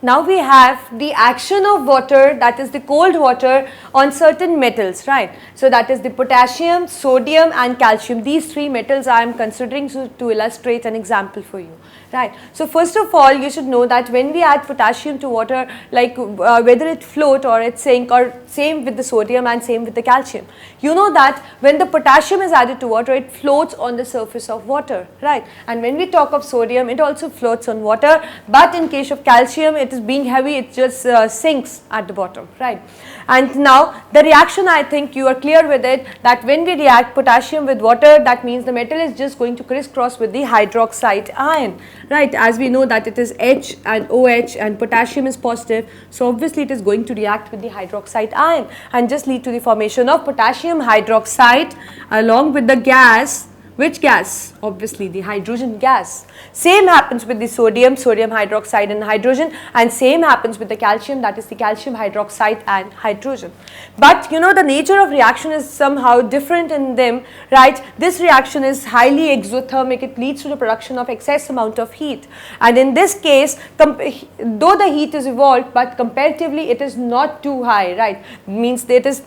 Now we have the action of water, that is the cold water, on certain metals, right? So that is the potassium, sodium and calcium. These three metals I am considering to illustrate an example for you, right? So first of all, you should know that when we add potassium to water, like whether it float or it sink, or same with the sodium and same with the calcium, you know that when the potassium is added to water, it floats on the surface of water, right? And when we talk of sodium, it also floats on water, but in case of calcium, it is being heavy, it just sinks at the bottom, right? And now the reaction, I think you are clear with it, that when we react potassium with water, that means the metal is just going to crisscross with the hydroxide ion, right? As we know that it is H and OH and potassium is positive, so obviously it is going to react with the hydroxide ion and just lead to the formation of potassium hydroxide along with the gas. Which gas? Obviously the hydrogen gas. Same happens with the sodium hydroxide and hydrogen, and same happens with the calcium, that is the calcium hydroxide and hydrogen. But you know, the nature of reaction is somehow different in them, right? This reaction is highly exothermic, it leads to the production of excess amount of heat, and in this case, though the heat is evolved, but comparatively it is not too high, right? Means that it is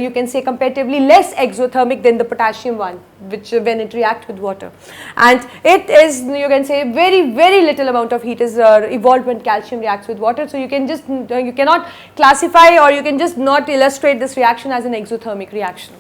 you can say comparatively less exothermic than the potassium one, which when it reacts with water, and it is, you can say, very little amount of heat is evolved when calcium reacts with water. So you can just you cannot classify, or you can just not illustrate this reaction as an exothermic reaction,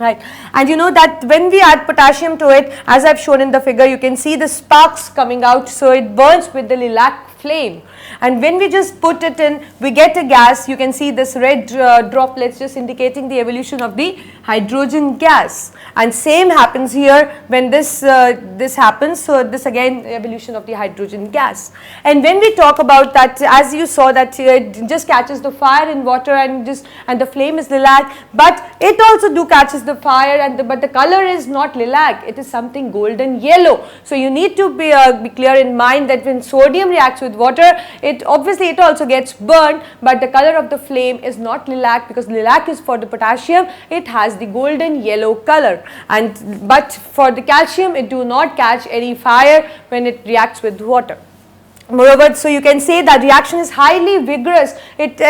right? And you know that when we add potassium to it, as I have shown in the figure, you can see the sparks coming out, so it burns with the lilac flame, and when we just put it in, we get a gas. You can see this red droplets just indicating the evolution of the hydrogen gas, and same happens here when this happens. So this again evolution of the hydrogen gas. And when we talk about that, as you saw that it just catches the fire in water and the flame is lilac, but it also do catches the fire, and but the color is not lilac, it is something golden yellow. So you need to be clear in mind that when sodium reacts with water, it obviously it also gets burned, but the color of the flame is not lilac, because lilac is for the potassium, it has the golden yellow color, and but for the calcium it do not catch any fire when it reacts with water. Moreover, so you can say that reaction is highly vigorous, it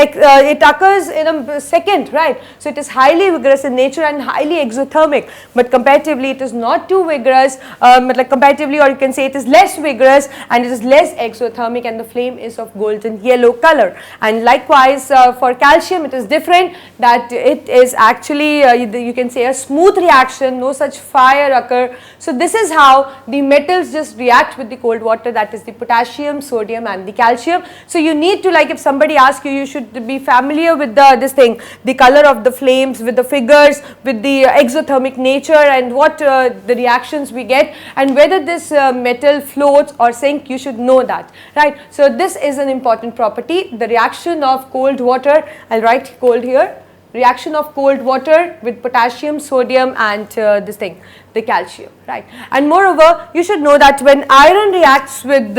occurs in a second, right? So it is highly vigorous in nature and highly exothermic, but comparatively it is not too vigorous, like comparatively, or you can say it is less vigorous and it is less exothermic, and the flame is of golden yellow color. And likewise for calcium it is different, that it is actually you can say a smooth reaction, no such fire occur. So this is how the metals just react with the cold water, that is the potassium, sodium and the calcium. So you need to, like if somebody asks you, you should be familiar with the color of the flames, with the figures, with the exothermic nature, and what the reactions we get, and whether this metal floats or sink, you should know that, right? So this is an important property, the reaction of cold water. I'll write cold here. Reaction of cold water with potassium, sodium and the calcium, right? And moreover, you should know that when iron reacts with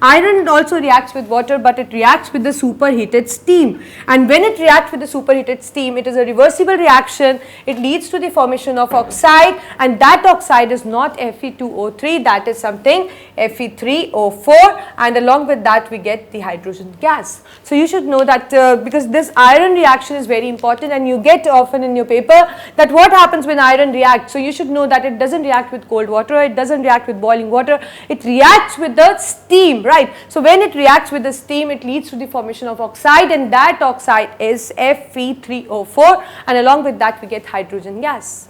iron also reacts with water, but it reacts with the superheated steam, and when it reacts with the superheated steam, it is a reversible reaction. It leads to the formation of oxide, and that oxide is not Fe2O3, that is something Fe3O4, and along with that we get the hydrogen gas. So you should know that because this iron reaction is very important, and you get often in your paper that what happens when iron reacts. So you should know that it doesn't react with cold water, it doesn't react with boiling water, it reacts with the steam, right? So when it reacts with the steam, it leads to the formation of oxide, and that oxide is Fe3O4, and along with that we get hydrogen gas.